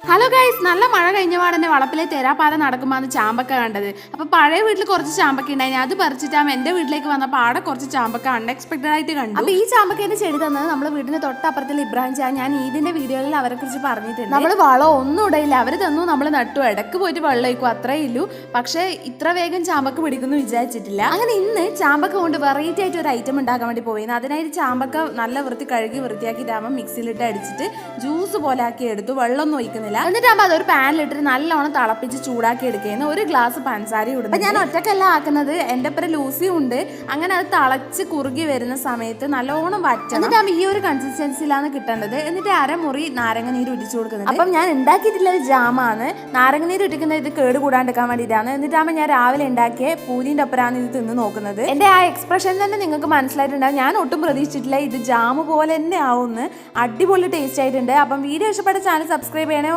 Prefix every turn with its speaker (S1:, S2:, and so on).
S1: Hello guys, നല്ല മഴ കഴിഞ്ഞ പാടന്നെ വളപ്പിലെ തെരാപ്പാത നടക്കുമ്പോൾ ചാമ്പക്ക കണ്ടത്. അപ്പൊ പഴയ വീട്ടിൽ കുറച്ച് ചാമ്പക്ക ഉണ്ടായി, അത് പറിച്ചിട്ടാകുമ്പോൾ എന്റെ വീട്ടിലേക്ക് വന്നപ്പോൾ ആടെ കുറച്ച് ചാമ്പക്ക അൺഎക്സ്പെക്ടഡ് ആയിട്ട് കണ്ടു. അപ്പൊ ഈ ചാമ്പക്കേന്റെ ചെടി തന്നത് നമ്മുടെ വീടിന്റെ തൊട്ടപ്പുറത്തിൽ ഇബ്രാഹിം ചാ. ഞാൻ ഇതിന്റെ വീഡിയോയിൽ അവരെ കുറിച്ച് പറഞ്ഞിട്ടുണ്ട്. നമ്മൾ വളം ഒന്നും ഇടയില്ല, അവര് തന്നു, നമ്മൾ നട്ടു, ഇടക്ക് പോയിട്ട് വെള്ളം ഒഴിക്കും, അത്രേ ഇല്ലു. പക്ഷെ ഇത്ര വേഗം ചാമ്പക്ക പിടിക്കുന്നു വിചാരിച്ചിട്ടില്ല. അങ്ങനെ ഇന്ന് ചാമ്പക്ക കൊണ്ട് വെറൈറ്റി ആയിട്ട് ഒരു ഐറ്റം ഉണ്ടാക്കാൻ വേണ്ടി പോയിരുന്നു. അതിനായിട്ട് ചാമ്പക്ക നല്ല കഴുകി വൃത്തിയാക്കിയിട്ടാകുമ്പോൾ മിക്സിയിലിട്ട് അടിച്ചിട്ട് ജ്യൂസ് പോലെ ആക്കി എടുത്തു, വെള്ളമൊന്നും ഒഴിക്കുന്നില്ല. എന്നിട്ടാകുമ്പോൾ അതൊരു പാനിലിട്ട് നല്ലോണം തിളപ്പിച്ച് ചൂടാക്കി എടുക്കുന്നു. ഒരു ഗ്ലാസ് പഞ്ചസാര ഇടുന്നു. ഞാൻ ഒറ്റക്കല്ല ആക്കുന്നത്, എൻ്റെ ഒപ്പം ലൂസിയും ഉണ്ട്. അങ്ങനെ അത് തിളച്ച് കുറുകി വരുന്ന സമയത്ത് നല്ലോണം വറ്റണം. എന്നിട്ടാകുമ്പോൾ ഈ ഒരു കൺസിസ്റ്റൻസിയിലാണ് കിട്ടേണ്ടത്. എന്നിട്ട് അരമുറി നാരങ്ങ നീര് ഒഴിച്ചു കൊടുക്കുന്നത്. അപ്പം ഞാൻ ഉണ്ടാക്കിയിട്ടുള്ള ജാമാണ്. നാരങ്ങ നീര് ഒഴിക്കുന്നത് ഇത് കേട് കൂടാണ്ടിരിക്കാൻ വേണ്ടിയിട്ടാണ്. എന്നിട്ടാകുമ്പോൾ ഞാൻ രാവിലെ ഉണ്ടാക്കിയ പൂരിൻ്റെ ഒപ്പരാണ് ഇത് തിന്ന് നോക്കുന്നത്. എൻ്റെ ആ എക്സ്പ്രഷൻ തന്നെ നിങ്ങൾക്ക് മനസ്സിലായിട്ടുണ്ടാകും. ഞാൻ ഒട്ടും പ്രതീക്ഷിച്ചിട്ടില്ല ഇത് ജാമ് പോലെ തന്നെ ആവുമെന്ന്. അടിപൊളി ടേസ്റ്റ് ആയിട്ടുണ്ട്. അപ്പം വീഡിയോ ഇഷ്ടപ്പെട്ട ചാനൽ സബ്സ്ക്രൈബ് ചെയ്യണേ.